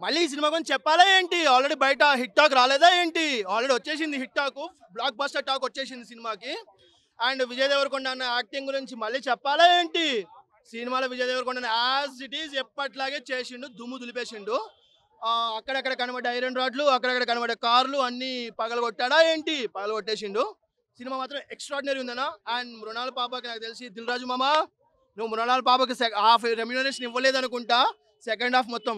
మళ్ళీ ఈ సినిమా గురించి చెప్పాలా ఏంటి? ఆల్రెడీ బయట హిట్ టాక్ రాలేదా ఏంటి? ఆల్రెడీ వచ్చేసింది hit talk, block buster talk వచ్చేసింది సినిమాకి. అండ్ విజయ్ దేవరకొండ అన్న యాక్టింగ్ గురించి మళ్ళీ చెప్పాలా ఏంటి? సినిమాలో Vijay Deverakonda as it is ఎప్పట్లాగే చేసిండు, దుమ్ము దులిపేసిండు. అక్కడక్కడ కనబడ్డ ఐరన్ రాడ్లు, అక్కడక్కడ కనబడ్డ కార్లు అన్నీ పగలగొట్టాడా ఏంటి? పగలగొట్టేసిండు. సినిమా మాత్రం ఎక్స్ట్రాడినరీ ఉందన్న. అండ్ మృణాల్ పాపకి నాకు తెలిసి దిల్ రాజు మామ, నువ్వు మృణాల్ పాపకి హాఫ్ రెమ్యూనరేషన్ ఇవ్వలేదు అనుకుంటా. సెకండ్ హాఫ్ మొత్తం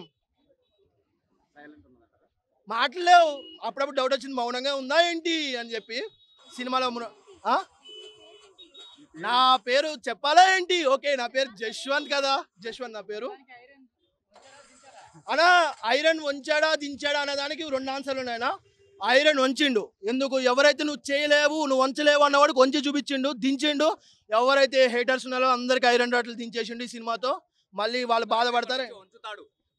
మాటలేవు. అప్పుడప్పుడు డౌట్ వచ్చింది మౌనంగా ఉందా ఏంటి అని చెప్పి. సినిమాలో నా పేరు చెప్పాలా ఏంటి? ఓకే, నా పేరు జశ్వంత్ కదా, జశ్వంత్ నా పేరు. అనా ఐరన్ వంచాడా దించాడా అనే దానికి 2 ఆన్సర్లు ఉన్నాయనా. ఐరన్ వంచిండు. ఎందుకు? ఎవరైతే నువ్వు చేయలేవు, నువ్వు వంచలేవు అన్నవాడికి వంచి చూపించిండు, దించిండు. ఎవరైతే హేటర్స్ ఉన్నారో అందరికి ఐరన్ రాట్లు దించేసిండు ఈ సినిమాతో. మళ్ళీ వాళ్ళు బాధపడతారా?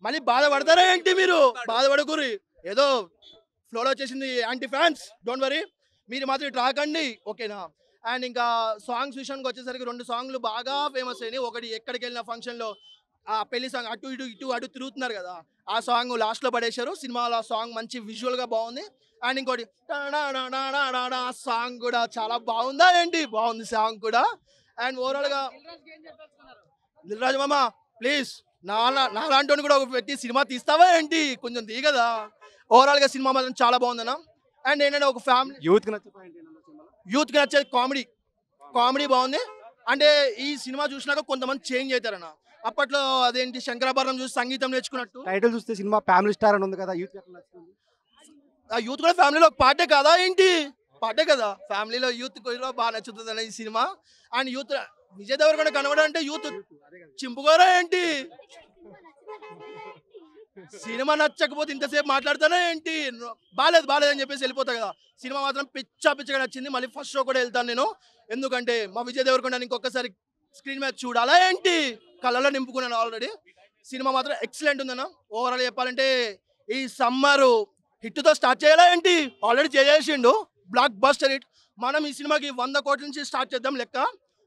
మళ్ళీ బాధపడతారా ఏంటి? మీరు బాధపడకూరి, ఏదో ఫ్లోలో వచ్చేసింది యాంటీ ఫ్యాన్స్, డోంట్ వరీ. మీరు మాత్రం ఇటు రాకండి, ఓకేనా? అండ్ ఇంకా సాంగ్స్ విషయానికి వచ్చేసరికి 2 సాంగ్లు బాగా ఫేమస్ అయినాయి. ఒకటి ఎక్కడికి వెళ్ళిన ఫంక్షన్లో ఆ పెళ్లి సాంగ్, అటు ఇటు ఇటు అటు తిరుగుతున్నారు కదా, ఆ సాంగ్ లాస్ట్లో పడేశారు. సినిమాలో ఆ సాంగ్ మంచి విజువల్గా బాగుంది. అండ్ ఇంకోటి ఆ సాంగ్ కూడా చాలా బాగుందా ఏంటి? బాగుంది సాంగ్ కూడా. అండ్ ఓవరాల్గా దిల్ రాజు మామ ప్లీజ్, నాలాంటి కూడా ఒక పెట్టి సినిమా తీస్తావా ఏంటి? కొంచెం దిగదా. ఓవరాల్గా సినిమా మాత్రం చాలా బాగుందన్న. అండ్ ఏంటంటే ఒక ఫ్యామిలీ యూత్కి నచ్చే కామెడీ బాగుంది. అంటే ఈ సినిమా చూసినాక కొంతమంది చేంజ్ అవుతారన్న. అప్పట్లో అదేంటి శంకరాభరణం చూసి సంగీతం నేర్చుకున్నట్టు టైటిల్ చూస్తే సినిమా ఫ్యామిలీ స్టార్ అని ఉంది కదా, యూత్ ఆ యూత్ కూడా ఫ్యామిలీలో ఒక పార్టే కదా ఏంటి? పార్టే కదా, ఫ్యామిలీలో యూత్ కూడా బాగా నచ్చుతుంది అన్న ఈ సినిమా. అండ్ యూత్ విజయ్ దేవరకొండ కనబడంటే యూత్ చింపుకోరా ఏంటి? సినిమా నచ్చకపోతే ఇంతసేపు మాట్లాడతానే ఏంటి? బాలేదు అని చెప్పేసి వెళ్ళిపోతా కదా. సినిమా మాత్రం పిచ్చగా నచ్చింది. మళ్ళీ ఫస్ట్ షో కూడా వెళ్తాను నేను, ఎందుకంటే మా విజయ్ దేవరకొండ ఇంకొకసారి స్క్రీన్ మీద చూడాలా ఏంటి? కళ్ళలో నింపుకున్నాను ఆల్రెడీ. సినిమా మాత్రం ఎక్సలెంట్ ఉందన్న. ఓవరాల్ చెప్పాలంటే ఈ సమ్మర్ హిట్తో స్టార్ట్ చేయాలా ఏంటి? ఆల్రెడీ చేసిండు బ్లాక్ బస్టర్ హిట్. మనం ఈ సినిమాకి 100 కోట్ల నుంచి స్టార్ట్ చేద్దాం లెక్క.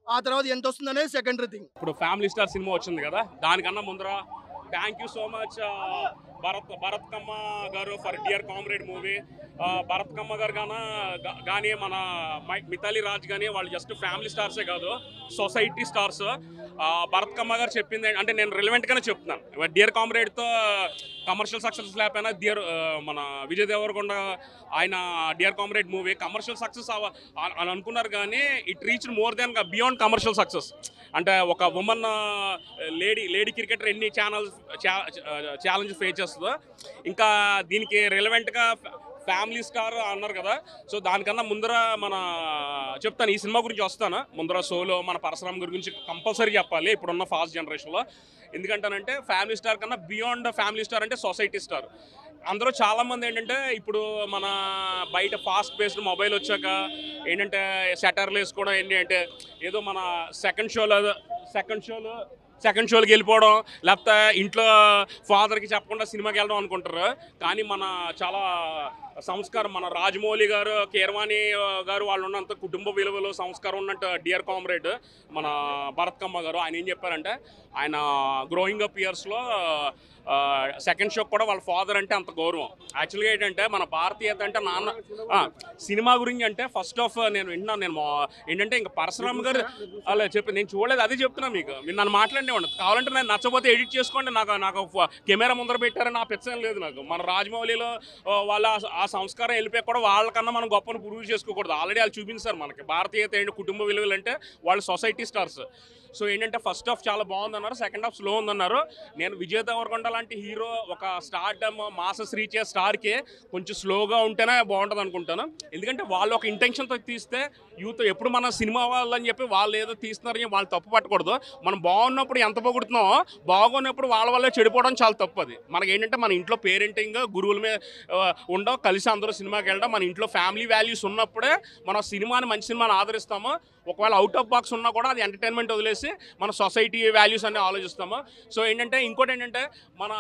ఆ తర్వాత ఎంత వస్తుందనే సెకండరీ థింగ్. ఇప్పుడు ఫ్యామిలీ స్టార్ సినిమా వచ్చింది కదా, దానికన్నా ముందర thank you so much Bharat Kamma garu for dear comrade movie. Bharat Kamma garu కానీ మన మిథాలీ రాజ్ కానీ వాళ్ళు జస్ట్ ఫ్యామిలీ స్టార్సే కాదు, సొసైటీ స్టార్స్. భరత్ కమ్మ గారు చెప్పింది అంటే నేను రిలవెంట్గానే చెప్తున్నాను. డియర్ కామ్రేడ్తో కమర్షియల్ సక్సెస్ లేకపోయినా మన విజయ్ దేవరకొండ ఆయన dear comrade movie commercial success అని అనుకున్నారు, కానీ it reach more than beyond commercial success. అంటే ఒక ఉమెన్ లేడీ క్రికెటర్ ఎన్ని ఛాలెంజ్ ఫేస్ చేస్తుందో, ఇంకా దీనికి రిలవెంట్గా ఫ్యామిలీ స్టార్ అన్నారు కదా. సో దానికన్నా ముందర చెప్తాను, ఈ సినిమా గురించి వస్తాను ముందర షోలో మన పరశురామ్ గురించి కంపల్సరీ చెప్పాలి ఇప్పుడున్న ఫాస్ట్ జనరేషన్లో. ఎందుకంటానంటే ఫ్యామిలీ స్టార్ కన్నా బియాండ్ ఫ్యామిలీ స్టార్ అంటే సొసైటీ స్టార్. అందరూ చాలామంది ఏంటంటే ఇప్పుడు మన బయట ఫాస్ట్ బేస్డ్ మొబైల్ వచ్చాక ఏంటంటే సెటర్లు వేసుకోవడం ఏంటి అంటే ఏదో మన సెకండ్ షోలకి వెళ్ళిపోవడం, లేకపోతే ఇంట్లో ఫాదర్కి చెప్పకుండా సినిమాకి వెళ్ళడం అనుకుంటారు. కానీ మన చాలా సంస్కారం, మన రాజమౌళి గారు, కీరవాణి గారు వాళ్ళు ఉన్నంత కుటుంబ విలువలు సంస్కారం ఉన్నట్టు డియర్ కామ్రేడ్ మన భరత్ కమ్మ గారు ఆయన ఏం చెప్పారంటే, ఆయన గ్రోయింగ్ అప్ ఇయర్స్లో సెకండ్ షో కూడా వాళ్ళ ఫాదర్ అంటే అంత గౌరవం. యాక్చువల్గా ఏంటంటే మన భారతీయత అంటే నాన్న సినిమా గురించి అంటే ఫస్ట్ ఆఫ్ నేను వింటున్నాను. నేను ఏంటంటే ఇంకా పరశురామ్ గారు అలా చెప్పి నేను చూడలేదు, అది చెప్తున్నాను మీకు. మీరు నన్ను మాట్లాడినేవాడు, కావాలంటే నేను నచ్చపోతే ఎడిట్ చేసుకోండి, నాకు కెమెరా ముందర పెట్టారని నా పెచ్చం లేదు నాకు. మన రాజమౌళిలో వాళ్ళ ఆ సంస్కారం వెళ్ళిపోయి కూడా వాళ్ళకన్నా మనం గొప్పను ప్రూవ్ చేసుకోకూడదు. ఆల్రెడీ వాళ్ళు చూపించారు మనకి భారతీయత ఏంటి, కుటుంబ విలువలు అంటే వాళ్ళు సొసైటీ స్టార్స్. సో ఏంటంటే ఫస్ట్ హాఫ్ చాలా బాగుందన్నారు, సెకండ్ హాఫ్ స్లో ఉందన్నారు. నేను విజయ్ దేవరకొండ లాంటి హీరో ఒక స్టార్డమ్ మాసెస్ రీచ్ అయ్యే స్టార్కి కొంచెం స్లోగా ఉంటేనే బాగుంటుంది అనుకుంటాను. ఎందుకంటే వాళ్ళు ఒక ఇంటెన్షన్తో తీస్తే యూత్ ఎప్పుడు మన సినిమా వాళ్ళని చెప్పి వాళ్ళు ఏదో తీస్తున్నారని వాళ్ళు తప్పు పట్టకూడదు. మనం బాగున్నప్పుడు ఎంత పొగుడుతున్నామో బాగున్నప్పుడు వాళ్ళ వల్లే చెడిపోవడం చాలా తప్పు. అది మనకి ఏంటంటే మన ఇంట్లో పేరెంటింగ్ గురువుల మీద ఉండవు, కలిసి అందరూ సినిమాకి వెళ్ళడం, మన ఇంట్లో ఫ్యామిలీ వాల్యూస్ ఉన్నప్పుడే మనం సినిమాని మంచి సినిమాని ఆదరిస్తాము. ఒకవేళ అవుట్ ఆఫ్ బాక్స్ ఉన్నా కూడా అది ఎంటర్టైన్మెంట్ వదిలేసి మన సొసైటీ వాల్యూస్ అన్ని ఆలోచిస్తాము. సో ఏంటంటే ఇంకోటి ఏంటంటే మన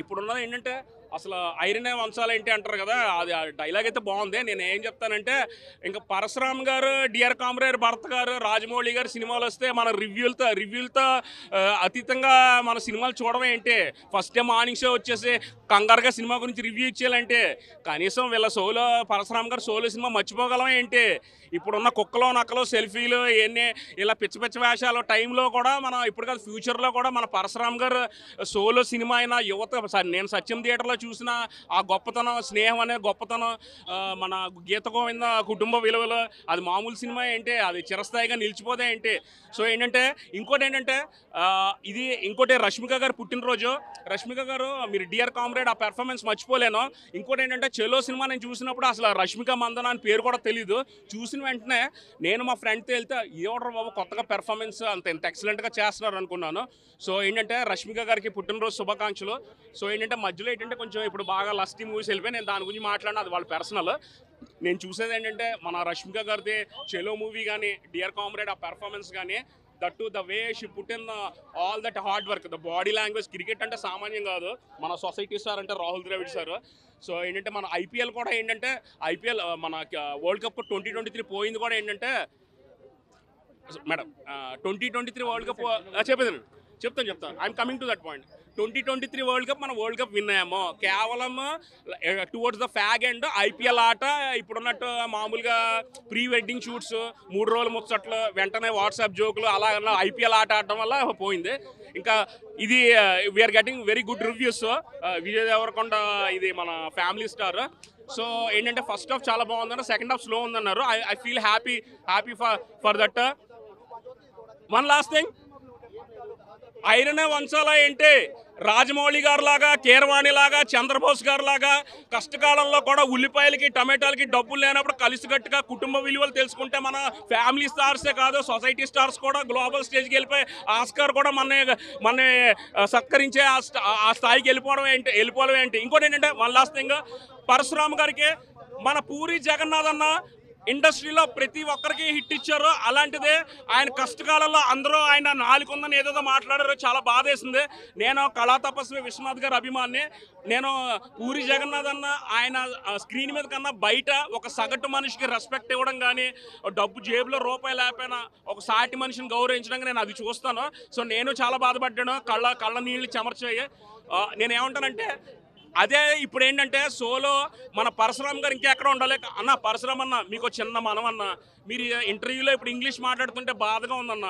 ఇప్పుడున్నది ఏంటంటే అసలు ఐరనే వంచాలేంటి అంటారు కదా, అది ఆ డైలాగ్ అయితే బాగుంది. నేను ఏం చెప్తానంటే, ఇంకా పరశురామ్ గారు, డియర్ కామ్రేడ్ భరత్ గారు, రాజమౌళి గారు సినిమాలు వస్తే మన రివ్యూలతో అతీతంగా మన సినిమాలు చూడడం ఏంటి? ఫస్ట్ డే మార్నింగ్ షో వచ్చేసి కంగారుగా సినిమా గురించి రివ్యూ ఇచ్చేయాలంటే కనీసం వీళ్ళ పరశురామ్ గారు సోలో సినిమా మర్చిపోగలం ఏంటి? ఇప్పుడున్న కుక్కలో నక్కలో సెల్ఫీలు ఇవన్నీ ఇలా పిచ్చ పిచ్చ వేషాలు టైంలో కూడా మనం ఇప్పుడు కాదు ఫ్యూచర్లో కూడా మన పరశురామ్ గారు సోలో సినిమా అయినా యువత నేను సత్యం థియేటర్లో చూసిన ఆ గొప్పతనం, స్నేహం అనే గొప్పతనం, మన గీత గోవింద కుటుంబ విలువలు, అది మామూలు సినిమా ఏంటి? అది చిరస్థాయిగా నిలిచిపోతే ఏంటి? సో ఏంటంటే ఇంకోటి రష్మిక గారు పుట్టినరోజు. రష్మిక గారు మీరు డియర్ కామ్రేడ్ ఆ పెర్ఫార్మెన్స్ మర్చిపోలేను. ఇంకోటి ఏంటంటే చెలో సినిమా నేను చూసినప్పుడు అసలు రష్మిక మందన అని పేరు కూడా తెలీదు. చూసిన వెంటనే నేను మా ఫ్రెండ్తో వెళ్తే ఏవడరు బాబు కొత్తగా పెర్ఫార్మెన్స్ ఎంత ఎక్సలెంట్గా చేస్తున్నారు అనుకున్నాను. సో ఏంటంటే రష్మిక గారికి పుట్టినరోజు శుభాకాంక్షలు. సో ఏంటంటే మధ్యలో ఏంటంటే కొంచెం ఇప్పుడు బాగా లస్టీ మూవీస్ వెళ్ళిపోయి నేను దాని గురించి మాట్లాడిన, అది వాళ్ళ పర్సనల్. నేను చూసేది ఏంటంటే మన రష్మిక గారిది చెలో మూవీ కానీ, డియర్ కామ్రేడ్ ఆ పెర్ఫార్మెన్స్ కానీ, that to the way she put in all that hard work, the body language. Cricket అంటే సామాన్యం కాదు. మన సొసైటీ స్టార్ అంటే రాహుల్ ద్రవిడ్ సార్. సో ఏంటంటే మన ఐపీఎల్ కూడా ఏంటంటే మన వరల్డ్ కప్ 2023 పోయింది కూడా ఏంటంటే మేడం 2023 వరల్డ్ కప్ చెప్తాను I'm coming to that point. 2023 world cup మనం వరల్డ్ కప్ విన్ అయ్యాము కేవలం towards the fag and IPL ఆట. ఇప్పుడున్నట్టు మామూలుగా ప్రీ వెడ్డింగ్ షూట్స్, 3 రోజుల ముచ్చట్లు, వెంటనే వాట్సాప్ జోకులు అలా ఐపీఎల్ ఆట ఆడటం వల్ల పోయింది. ఇంకా ఇది we're getting very good reviews. Vijay Deverakonda ఇది మన ఫ్యామిలీ స్టార్. సో ఏంటంటే ఫస్ట్ హాఫ్ చాలా బాగుందన్నారు, సెకండ్ హాఫ్ స్లో ఉందన్నారు. I feel happy for that. One last thing, ఐరనే వంచాలా ఏంటి? రాజమౌళి గారు లాగా, కీరవాణి లాగా, చంద్రబోస్ గారు లాగా కష్టకాలంలో కూడా ఉల్లిపాయలకి టమాటాలకి డబ్బులు లేనప్పుడు కలిసికట్టుగా కుటుంబ విలువలు తెలుసుకుంటే మన ఫ్యామిలీ స్టార్సే కాదు సొసైటీ స్టార్స్ కూడా గ్లోబల్ స్టేజ్కి వెళ్ళిపోయి ఆస్కార్ కూడా మన సత్కరించే ఆ స్థాయికి వెళ్ళిపోవడం ఏంటి? ఇంకోటి ఏంటంటే వన్ లాస్ట్ థింగ్, పరశురామ్ గారికి మన పూరి జగన్నాథ్ అన్న ఇండస్ట్రీలో ప్రతి ఒక్కరికి హిట్ ఇచ్చారు. అలాంటిదే ఆయన కష్టకాలంలో అందరూ ఆయన నాలుగుందని ఏదో మాట్లాడారు, చాలా బాధేసింది. నేను కళా తపస్వి విశ్వనాథ్ గారి అభిమాని. నేను పూరి జగన్నాథ్ అన్న ఆయన స్క్రీన్ మీద కన్నా బయట ఒక సగటు మనిషికి రెస్పెక్ట్ ఇవ్వడం కానీ, డబ్బు జేబులో రూపాయి లేకపోయినా ఒక సాటి మనిషిని గౌరవించడం నేను అది చూస్తాను. సో నేను చాలా బాధపడ్డాను, కళ్ళ నీళ్ళు చెమర్చాయి. నేనేమంటానంటే అదే ఇప్పుడు ఏంటంటే సోలో మన పరశురామ్ గారు ఇంకెక్కడ ఉండాలి అన్న. పరశురామ్ అన్న మీకు చిన్న మనం అన్న, మీరు ఇంటర్వ్యూలో ఇప్పుడు ఇంగ్లీష్ మాట్లాడుతుంటే బాధగా ఉందన్న.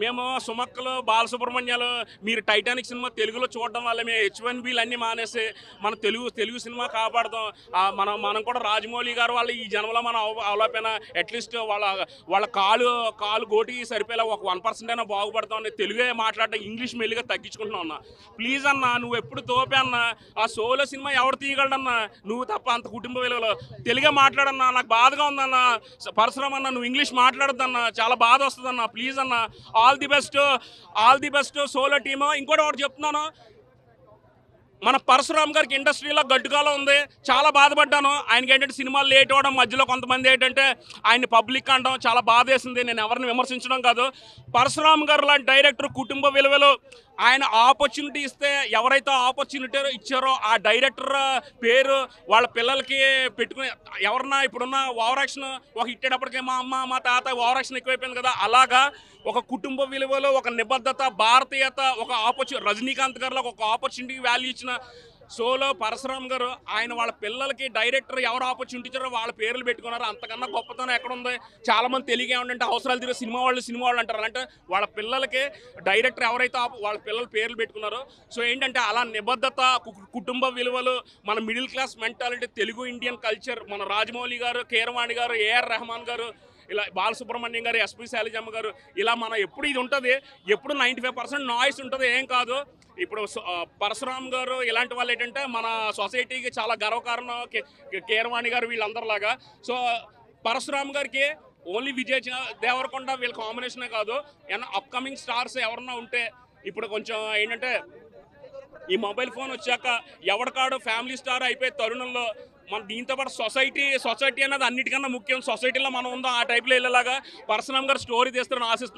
మేము సుమక్కలు, బాలసుబ్రహ్మణ్యాలు, మీరు టైటానిక్ సినిమా తెలుగులో చూడడం వల్ల మేము H1Bలు అన్నీ మానేసి మన తెలుగు సినిమా కాపాడుతాం. మనం కూడా రాజమౌళి గారు వాళ్ళ ఈ జన్మలో మనం అవలోపైనా అట్లీస్ట్ వాళ్ళ కాలు గోటికి సరిపోయేలా ఒక 1% అయినా బాగుపడతాం అని తెలుగే మాట్లాడడం, ఇంగ్లీష్ మెల్లిగా తగ్గించుకుంటున్నాం అన్న. ప్లీజ్ అన్న, నువ్వు ఎప్పుడు తోపే అన్న. ఆ సోలో సినిమా ఎవరు తీయగలడన్నా? నువ్వు తప్ప అంత కుటుంబ విలువలో తెలుగే మాట్లాడన్నా. నాకు బాధగా ఉందన్న. పరశురామ్ అన్న నువ్వు ఇంగ్లీష్ మాట్లాడద్దన్న, చాలా బాధ వస్తుందన్న. ప్లీజ్ అన్న, all the best solo team. ఇంకోటి ఒకటి చెప్తున్నాను, మన పరశురామ్ గారికి ఇండస్ట్రీలో గడ్డుకాలం ఉంది. చాలా బాధపడ్డాను. ఆయనకి ఏంటంటే సినిమాలు లేట్ అవ్వడం, మధ్యలో కొంతమంది ఏంటంటే ఆయన్ని పబ్లిక్ అనడం చాలా బాధేసింది. నేను ఎవరిని విమర్శించడం కాదు. పరశురామ్ గారు లాంటి డైరెక్టర్ కుటుంబ విలువలు, ఆయన ఆపర్చునిటీ ఇస్తే ఎవరైతే ఆపర్చునిటీ ఇచ్చారో ఆ డైరెక్టర్ పేరు వాళ్ళ పిల్లలకి పెట్టుకుని ఎవరన్నా ఇప్పుడున్న ఓవర్ యాక్షన్ ఒక ఇట్టేటప్పటికే మా అమ్మ మా తాత ఓవర్ యాక్షన్ ఎక్కువైపోయింది కదా, అలాగా ఒక కుటుంబ విలువలు, ఒక నిబద్ధత, భారతీయత, ఒక రజనీకాంత్ గారిలో ఒక ఆపర్చునిటీకి వాల్యూ ఇచ్చిన సోలో పరశురామ్ గారు ఆయన వాళ్ళ పిల్లలకి డైరెక్టర్ ఎవరు ఆపర్చునిటీ ఇచ్చారో వాళ్ళ పేర్లు పెట్టుకున్నారు. అంతకన్నా గొప్పతనం ఎక్కడ ఉంది? చాలా మంది తెలియగా ఏమంటే అవసరాలు తిరిగి సినిమా వాళ్ళు అంటారు. అంటే వాళ్ళ పిల్లలకి డైరెక్టర్ ఎవరైతే వాళ్ళ పిల్లల పేర్లు పెట్టుకున్నారో. సో ఏంటంటే అలా నిబద్ధత, కుటుంబ విలువలు, మన middle class mentality, Telugu Indian culture, మన రాజమౌళి గారు, కీరవాణి గారు, ఏఆర్ రెహమాన్ గారు, ఇలా బాలసుబ్రహ్మణ్యం గారు, ఎస్పి శైలజమ్మ గారు, ఇలా మనం ఎప్పుడు ఇది ఉంటుంది, ఎప్పుడు 95% నాయిస్ ఉంటుంది, ఏం కాదు. ఇప్పుడు పరశురామ్ గారు ఇలాంటి వాళ్ళు ఏంటంటే మన సొసైటీకి చాలా గర్వకారణం. కీరవాణి గారు వీళ్ళందరిలాగా. సో పరశురామ్ గారికి ఓన్లీ విజయ్ దేవరకొండ వీళ్ళ కాంబినేషనే కాదు, అప్కమింగ్ స్టార్స్ ఎవరన్నా ఉంటే ఇప్పుడు కొంచెం ఏంటంటే ఈ మొబైల్ ఫోన్ వచ్చాక ఎవరికాడు ఫ్యామిలీ స్టార్ అయిపోయే తరుణంలో మన దీంతో పాటు సొసైటీ అనేది అన్నిటికన్నా ముఖ్యం. సొసైటీలో మనం ఉందాం ఆ టైప్లో వెళ్ళేలాగా పరశురామ్ గారు స్టోరీ తీస్తారని ఆశిస్తున్నాం.